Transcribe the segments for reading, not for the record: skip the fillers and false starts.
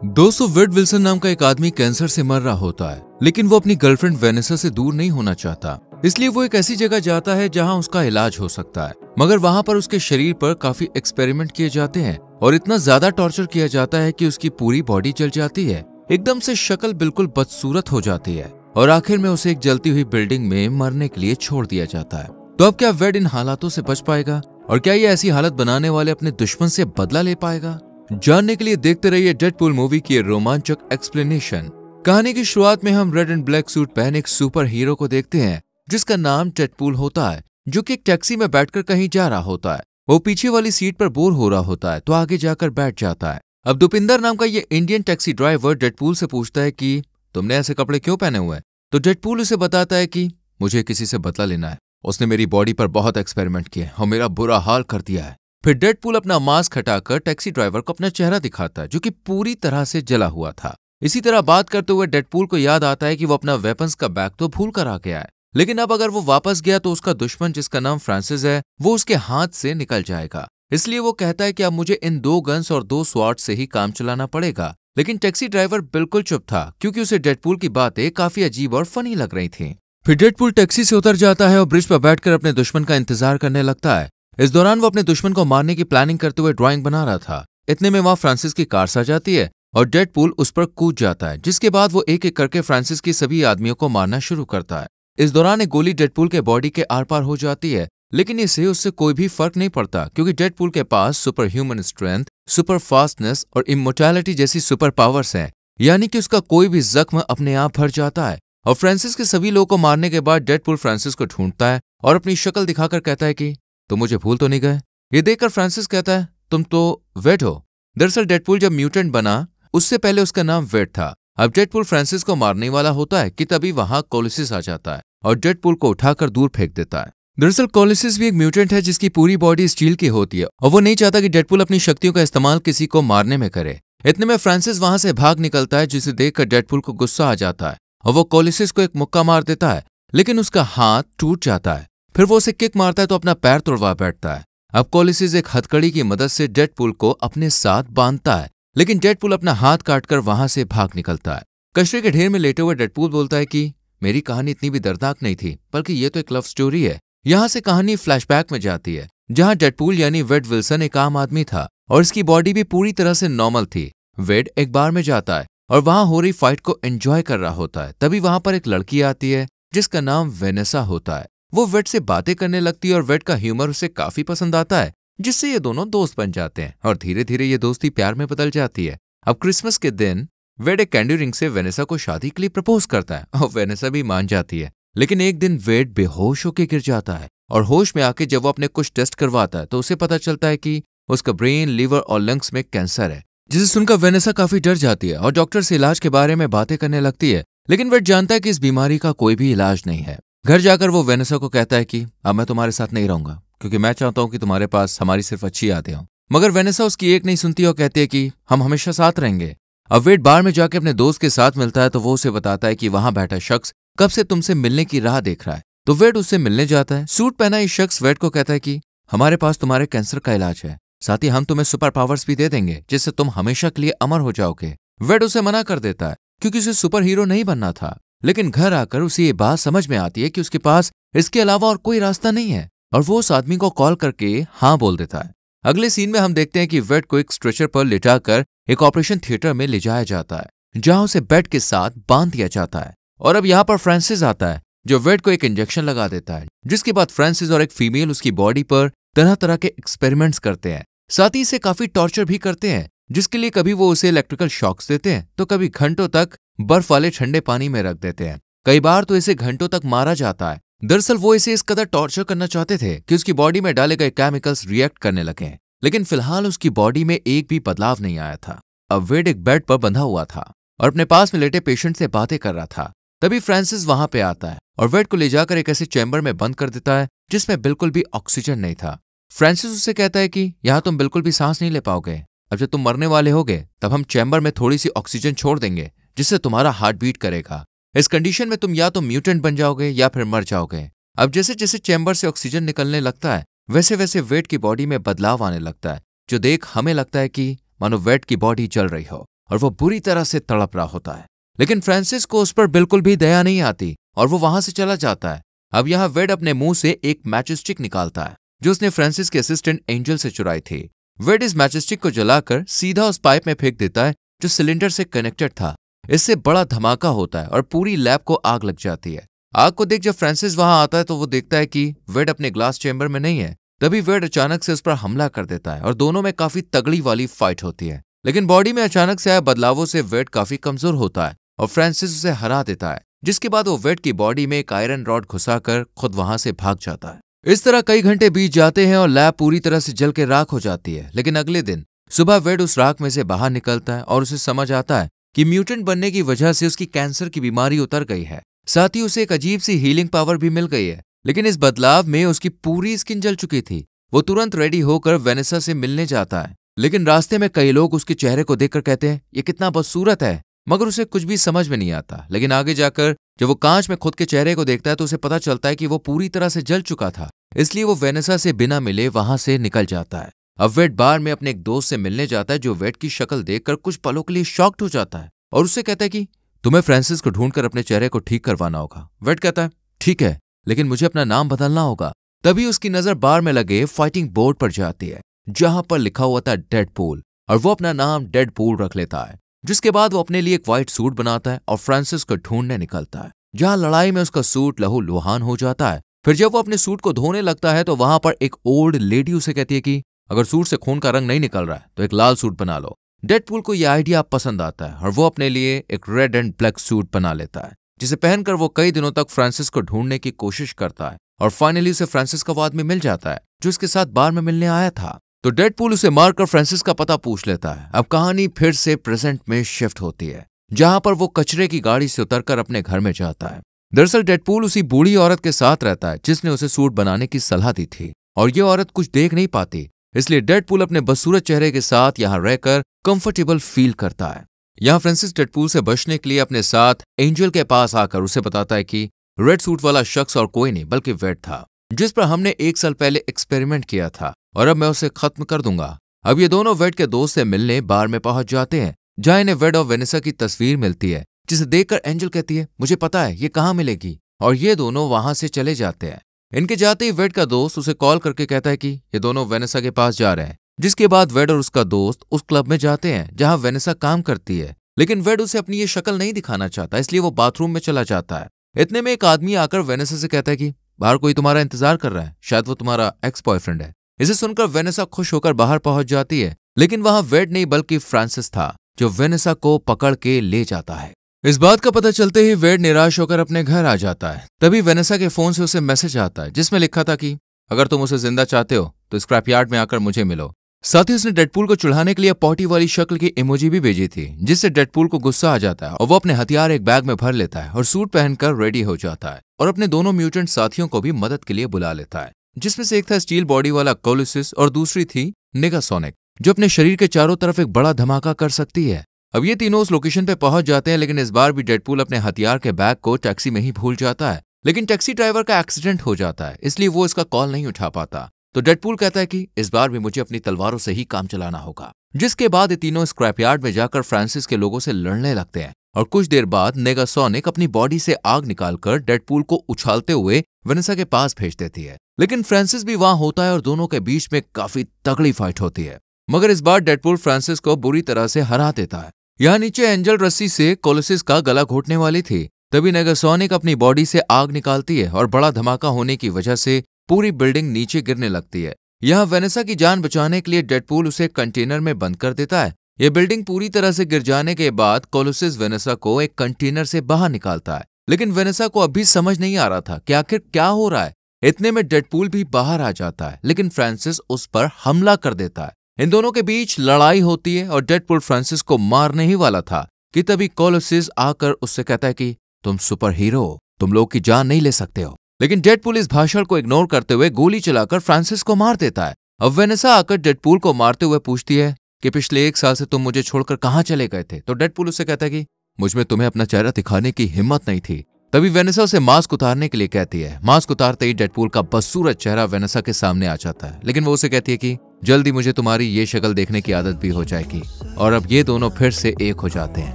दोस्तों, वेड विल्सन नाम का एक आदमी कैंसर से मर रहा होता है, लेकिन वो अपनी गर्लफ्रेंड वेनेसा से दूर नहीं होना चाहता। इसलिए वो एक ऐसी जगह जाता है जहां उसका इलाज हो सकता है, मगर वहां पर उसके शरीर पर काफी एक्सपेरिमेंट किए जाते हैं और इतना ज्यादा टॉर्चर किया जाता है कि उसकी पूरी बॉडी जल जाती है। एकदम से शक्ल बिल्कुल बदसूरत हो जाती है और आखिर में उसे एक जलती हुई बिल्डिंग में मरने के लिए छोड़ दिया जाता है। तो अब क्या वेड इन हालातों से बच पाएगा और क्या ये ऐसी हालत बनाने वाले अपने दुश्मन से बदला ले पाएगा? जानने के लिए देखते रहिए डेडपूल मूवी की रोमांचक एक्सप्लेनेशन। कहानी की शुरुआत में हम रेड एंड ब्लैक सूट पहने एक सुपर हीरो को देखते हैं जिसका नाम डेडपूल होता है, जो कि एक टैक्सी में बैठकर कहीं जा रहा होता है। वो पीछे वाली सीट पर बोर हो रहा होता है तो आगे जाकर बैठ जाता है। अब दुपिंदर नाम का ये इंडियन टैक्सी ड्राइवर डेडपूल से पूछता है कि तुमने ऐसे कपड़े क्यों पहने हुए हैं? तो डेडपूल उसे बताता है कि मुझे किसी से बदला लेना है, उसने मेरी बॉडी पर बहुत एक्सपेरिमेंट किए और मेरा बुरा हाल कर दिया है। फिर डेडपूल अपना मास्क हटाकर टैक्सी ड्राइवर को अपना चेहरा दिखाता है जो कि पूरी तरह से जला हुआ था। इसी तरह बात करते हुए डेडपूल को याद आता है कि वो अपना वेपन्स का बैग तो भूल कर आ गया है, लेकिन अब अगर वो वापस गया तो उसका दुश्मन जिसका नाम फ्रांसिस है वो उसके हाथ से निकल जाएगा। इसलिए वो कहता है कि अब मुझे इन 2 गन्स और 2 स्वॉर्ड से ही काम चलाना पड़ेगा। लेकिन टैक्सी ड्राइवर बिल्कुल चुप था क्योंकि उसे डेडपूल की बातें काफी अजीब और फनी लग रही थी। फिर डेडपूल टैक्सी से उतर जाता है और ब्रिज पर बैठकर अपने दुश्मन का इंतजार करने लगता है। इस दौरान वो अपने दुश्मन को मारने की प्लानिंग करते हुए ड्राइंग बना रहा था। इतने में वहां फ्रांसिस की कार आ जाती है और डेडपूल उस पर कूद जाता है, जिसके बाद वो एक एक करके फ्रांसिस की सभी आदमियों को मारना शुरू करता है। इस दौरान एक गोली डेडपूल के बॉडी के आर पार हो जाती है, लेकिन इसे उससे कोई भी फर्क नहीं पड़ता क्योंकि डेडपूल के पास super human strength, super fastness और इमोर्टैलिटी जैसी सुपर पावर्स हैं, यानी कि उसका कोई भी जख्म अपने आप भर जाता है। और फ्रांसिस के सभी लोगों को मारने के बाद डेडपूल फ्रांसिस को ढूंढता है और अपनी शक्ल दिखाकर कहता है कि तुम मुझे भूल तो नहीं गए? ये देखकर फ्रांसिस कहता है तुम तो वेड हो। दरअसल डेडपूल जब म्यूटेंट बना उससे पहले उसका नाम वेड था। अब डेडपूल फ्रांसिस को मारने वाला होता है कि तभी वहां कोलिसिस आ जाता है और डेडपूल को उठाकर दूर फेंक देता है। दरअसल कोलिसिस भी एक म्यूटेंट है जिसकी पूरी बॉडी स्टील की होती है और वो नहीं चाहता कि डेडपूल अपनी शक्तियों का इस्तेमाल किसी को मारने में करे। इतने में फ्रांसिस वहां से भाग निकलता है, जिसे देखकर डेडपूल को गुस्सा आ जाता है और वो कोलिसिस को एक मुक्का मार देता है, लेकिन उसका हाथ टूट जाता है। फिर वो उसे किक मारता है तो अपना पैर तोड़वा बैठता है। अब कोलिसिस एक हथकड़ी की मदद से डेडपूल को अपने साथ बांधता है, लेकिन डेडपूल अपना हाथ काटकर वहां से भाग निकलता है। कचरे के ढेर में लेटे हुए डेडपूल बोलता है कि मेरी कहानी इतनी भी दर्दनाक नहीं थी, बल्कि ये तो एक लव स्टोरी है। यहाँ से कहानी फ्लैशबैक में जाती है जहाँ डेडपूल यानी वेड विल्सन एक आम आदमी था और इसकी बॉडी भी पूरी तरह से नॉर्मल थी। वेड एक बार में जाता है और वहां हो रही फाइट को एंजॉय कर रहा होता है। तभी वहां पर एक लड़की आती है जिसका नाम वेनेसा होता है। वो वेड से बातें करने लगती है और वेड का ह्यूमर उसे काफी पसंद आता है, जिससे ये दोनों दोस्त बन जाते हैं और धीरे धीरे ये दोस्ती प्यार में बदल जाती है। अब क्रिसमस के दिन वेड एक कैंडी रिंग से वेनेसा को शादी के लिए प्रपोज करता है और वेनेसा भी मान जाती है। लेकिन एक दिन वेड बेहोश होकर गिर जाता है और होश में आके जब वो अपने कुछ टेस्ट करवाता है तो उसे पता चलता है कि उसका ब्रेन, लिवर और लंग्स में कैंसर है, जिसे सुनकर वेनेसा काफी डर जाती है और डॉक्टर से इलाज के बारे में बातें करने लगती है। लेकिन वेड जानता है कि इस बीमारी का कोई भी इलाज नहीं है। घर जाकर वो वेनेसा को कहता है कि अब मैं तुम्हारे साथ नहीं रहूंगा क्योंकि मैं चाहता हूं कि तुम्हारे पास हमारी सिर्फ अच्छी यादें हों। मगर वेनेसा उसकी एक नहीं सुनती और कहती है कि हम हमेशा साथ रहेंगे। अब वेड बार में जाके अपने दोस्त के साथ मिलता है तो वो उसे बताता है कि वहां बैठा शख्स कब से तुमसे मिलने की राह देख रहा है। तो वेड उससे मिलने जाता है। सूट पहना इस शख्स वेड को कहता है कि हमारे पास तुम्हारे कैंसर का इलाज है, साथ ही हम तुम्हें सुपर पावर्स भी दे देंगे जिससे तुम हमेशा के लिए अमर हो जाओगे। वेड उसे मना कर देता है क्योंकि उसे सुपर हीरो नहीं बनना था। लेकिन घर आकर उसे ये बात समझ में आती है कि उसके पास इसके अलावा और कोई रास्ता नहीं है और वो उस आदमी को कॉल करके हाँ बोल देता है। अगले सीन में हम देखते हैं कि वेड को एक स्ट्रेचर पर लिटाकर एक ऑपरेशन थिएटर में ले जाया जाता है जहां उसे बेड के साथ बांध दिया जाता है। और अब यहाँ पर फ्रांसिस आता है जो वेड को एक इंजेक्शन लगा देता है, जिसके बाद फ्रांसिस और एक फीमेल उसकी बॉडी पर तरह तरह के एक्सपेरिमेंट्स करते हैं। साथ ही इसे काफी टॉर्चर भी करते हैं, जिसके लिए कभी वो उसे इलेक्ट्रिकल शॉक्स देते हैं तो कभी घंटों तक बर्फ वाले ठंडे पानी में रख देते हैं। कई बार तो इसे घंटों तक मारा जाता है। दरअसल वो इसे इस कदर टॉर्चर करना चाहते थे कि उसकी बॉडी में डाले गए केमिकल्स रिएक्ट करने लगे, लेकिन फिलहाल उसकी बॉडी में एक भी बदलाव नहीं आया था। अब वेड एक बेड पर बंधा हुआ था और अपने पास में लेटे पेशेंट से बातें कर रहा था। तभी फ्रांसिस वहां पे आता है और वेड को ले जाकर एक ऐसे चैम्बर में बंद कर देता है जिसमें बिल्कुल भी ऑक्सीजन नहीं था। फ्रांसिस उससे कहता है कि यहाँ तुम बिल्कुल भी सांस नहीं ले पाओगे। अब जब तुम मरने वाले होगे तब हम चैम्बर में थोड़ी सी ऑक्सीजन छोड़ देंगे जिससे तुम्हारा हार्ट बीट करेगा। इस कंडीशन में तुम या तो म्यूटेंट बन जाओगे या फिर मर जाओगे। अब जैसे जैसे चैम्बर से ऑक्सीजन निकलने लगता है वैसे वैसे वेड की बॉडी में बदलाव आने लगता है, जो देख हमें लगता है कि मानो वेड की बॉडी जल रही हो और वो बुरी तरह से तड़प रहा होता है। लेकिन फ्रांसिस को उस पर बिल्कुल भी दया नहीं आती और वो वहां से चला जाता है। अब यहाँ वेड अपने मुंह से एक मैचस्टिक निकालता है जो उसने फ्रांसिस के असिस्टेंट एंजल से चुराई थी। वेड इस मैचस्टिक को जलाकर सीधा उस पाइप में फेंक देता है जो सिलेंडर से कनेक्टेड था। इससे बड़ा धमाका होता है और पूरी लैब को आग लग जाती है। आग को देख जब फ्रांसिस वहां आता है तो वो देखता है कि वेड अपने ग्लास चेंबर में नहीं है। तभी वेड अचानक से उस पर हमला कर देता है और दोनों में काफी तगड़ी वाली फाइट होती है। लेकिन बॉडी में अचानक से आए बदलावों से वेड काफी कमजोर होता है और फ्रांसिस उसे हरा देता है, जिसके बाद वो वेड की बॉडी में एक आयरन रॉड घुसाकर खुद वहां से भाग जाता है। इस तरह कई घंटे बीत जाते हैं और लैब पूरी तरह से जल के राख हो जाती है। लेकिन अगले दिन सुबह वेड उस राख में से बाहर निकलता है और उसे समझ आता है कि म्यूटेंट बनने की वजह से उसकी कैंसर की बीमारी उतर गई है। साथ ही उसे एक अजीब सी हीलिंग पावर भी मिल गई है। लेकिन इस बदलाव में उसकी पूरी स्किन जल चुकी थी। वो तुरंत रेडी होकर वेनेसा से मिलने जाता है, लेकिन रास्ते में कई लोग उसके चेहरे को देखकर कहते हैं ये कितना बदसूरत है, मगर उसे कुछ भी समझ में नहीं आता। लेकिन आगे जाकर जब वो कांच में खुद के चेहरे को देखता है तो उसे पता चलता है कि वो पूरी तरह से जल चुका था। इसलिए वो वेनेसा से बिना मिले वहां से निकल जाता है। अब वेड बार में अपने एक दोस्त से मिलने जाता है जो वेड की शक्ल देखकर कुछ पलों के लिए शॉक्ड हो जाता है और उससे कहता है कि तुम्हें फ्रांसिस को ढूंढकर अपने चेहरे को ठीक करवाना होगा। वेड कहता है ठीक है, लेकिन मुझे अपना नाम बदलना होगा। तभी उसकी नजर बार में लगे फाइटिंग बोर्ड पर जाती है जहां पर लिखा हुआ था डेडपूल, और वो अपना नाम डेडपूल रख लेता है। जिसके बाद वो अपने लिए एक व्हाइट सूट बनाता है और फ्रांसिस को ढूंढने निकलता है, जहां लड़ाई में उसका सूट लहू लुहान हो जाता है। फिर जब वो अपने सूट को धोने लगता है तो वहां पर एक ओल्ड लेडी उसे कहती है कि अगर सूट से खून का रंग नहीं निकल रहा है तो एक लाल सूट बना लो। डेडपूल को यह आइडिया पसंद आता है और वो अपने लिए एक रेड एंड ब्लैक सूट बना लेता है, जिसे पहनकर वो कई दिनों तक फ्रांसिस को ढूंढने की कोशिश करता है और फाइनली उसे फ्रांसिस का वो आदमी मिल जाता है जो इसके साथ बार में मिलने आया था। तो डेडपूल उसे मारकर फ्रांसिस का पता पूछ लेता है। अब कहानी फिर से प्रेजेंट में शिफ्ट होती है जहां पर वो कचरे की गाड़ी से उतरकर अपने घर में जाता है। दरअसल डेडपूल उसी बूढ़ी औरत के साथ रहता है जिसने उसे सूट बनाने की सलाह दी थी, और ये औरत कुछ देख नहीं पाती, इसलिए डेडपूल अपने बदसूरत चेहरे के साथ यहाँ रहकर कंफर्टेबल फील करता है। यहाँ फ्रांसिस डेडपूल से बचने के लिए अपने साथ एंजल के पास आकर उसे बताता है कि रेड सूट वाला शख्स और कोई नहीं बल्कि वेड था, जिस पर हमने 1 साल पहले एक्सपेरिमेंट किया था और अब मैं उसे खत्म कर दूंगा। अब ये दोनों वेड के दोस्त से मिलने बार में पहुंच जाते हैं जहां इन्हें वेड और वेनेसा की तस्वीर मिलती है, जिसे देखकर एंजल कहती है मुझे पता है ये कहाँ मिलेगी, और ये दोनों वहां से चले जाते हैं। इनके जाते ही वेड का दोस्त उसे कॉल करके कहता है कि ये दोनों वेनेसा के पास जा रहे हैं, जिसके बाद वेड और उसका दोस्त उस क्लब में जाते हैं जहां वेनेसा काम करती है। लेकिन वेड उसे अपनी ये शक्ल नहीं दिखाना चाहता, इसलिए वो बाथरूम में चला जाता है। इतने में एक आदमी आकर वेनेसा से कहता है कि बाहर कोई तुम्हारा इंतजार कर रहा है, शायद वो तुम्हारा एक्स बॉयफ्रेंड है। इसे सुनकर वेनेसा खुश होकर बाहर पहुंच जाती है, लेकिन वहां वेड नहीं बल्कि फ्रांसिस था जो वेनेसा को पकड़ के ले जाता है। इस बात का पता चलते ही वेड निराश होकर अपने घर आ जाता है। तभी वेनेसा के फोन से उसे मैसेज आता है जिसमें लिखा था कि अगर तुम उसे जिंदा चाहते हो तो स्क्रैप यार्ड में आकर मुझे मिलो। साथ ही उसने डेडपूल को चिढ़ाने के लिए पॉटी वाली शक्ल की इमोजी भी भेजी थी, जिससे डेडपूल को गुस्सा आ जाता है और वो अपने हथियार एक बैग में भर लेता है और सूट पहनकर रेडी हो जाता है और अपने दोनों म्यूटेंट साथियों को भी मदद के लिए बुला लेता है, जिसमें से एक था स्टील बॉडी वाला कोलोसिस और दूसरी थी नेगासोनिक, जो अपने शरीर के चारों तरफ एक बड़ा धमाका कर सकती है। अब ये तीनों उस लोकेशन पे पहुंच जाते हैं, लेकिन इस बार भी डेडपूल अपने हथियार के बैग को टैक्सी में ही भूल जाता है। लेकिन टैक्सी ड्राइवर का एक्सीडेंट हो जाता है, इसलिए वो इसका कॉल नहीं उठा पाता। तो डेडपूल कहता है कि इस बार भी मुझे अपनी तलवारों से ही काम चलाना होगा। जिसके बाद ये तीनों स्क्रैप यार्ड में जाकर फ्रांसिस के लोगों से लड़ने लगते हैं और कुछ देर बाद नेगासोनिक अपनी बॉडी से आग निकालकर डेडपूल को उछालते हुए वेनेसा के पास भेज देती है। लेकिन फ्रांसिस भी वहां होता है और दोनों के बीच में काफी तगड़ी फाइट होती है, मगर इस बार डेडपूल फ्रांसिस को बुरी तरह से हरा देता है। यहाँ नीचे एंजल रस्सी से कोलोसिस का गला घोटने वाली थी, तभी नेगासोनिक अपनी बॉडी से आग निकालती है और बड़ा धमाका होने की वजह से पूरी बिल्डिंग नीचे गिरने लगती है। यहाँ वेनेसा की जान बचाने के लिए डेडपूल उसे कंटेनर में बंद कर देता है। ये बिल्डिंग पूरी तरह से गिर जाने के बाद कोलोसिस वेनेसा को एक कंटेनर से बाहर निकालता है, लेकिन वेनेसा को अभी समझ नहीं आ रहा था कि आखिर क्या हो रहा है। इतने में डेडपूल भी बाहर आ जाता है, लेकिन फ्रांसिस उस पर हमला कर देता है। इन दोनों के बीच लड़ाई होती है और डेडपूल फ्रांसिस को मारने ही वाला था कि तभी कोलोसिस आकर उससे कहता है कि तुम सुपर हीरो हो, तुम लोग की जान नहीं ले सकते हो। लेकिन डेडपूल इस भाषण को इग्नोर करते हुए गोली चलाकर फ्रांसिस को मार देता है। अब वेनेसा आकर डेडपूल को मारते हुए पूछती है कि पिछले 1 साल से तुम मुझे छोड़कर कहाँ चले गए थे। तो डेडपूल उससे कहता है कि मुझमें तुम्हें अपना चेहरा दिखाने की हिम्मत नहीं थी। तभी वेनेसा उसे मास्क उतारने के लिए कहती है। मास्क उतारते ही डेडपूल का बदसूरत चेहरा वेनेसा के सामने आ जाता है, लेकिन वो उसे कहती है कि जल्दी मुझे तुम्हारी ये शक्ल देखने की आदत भी हो जाएगी। और अब ये दोनों फिर से एक हो जाते हैं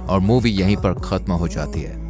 और मूवी यहीं पर खत्म हो जाती है।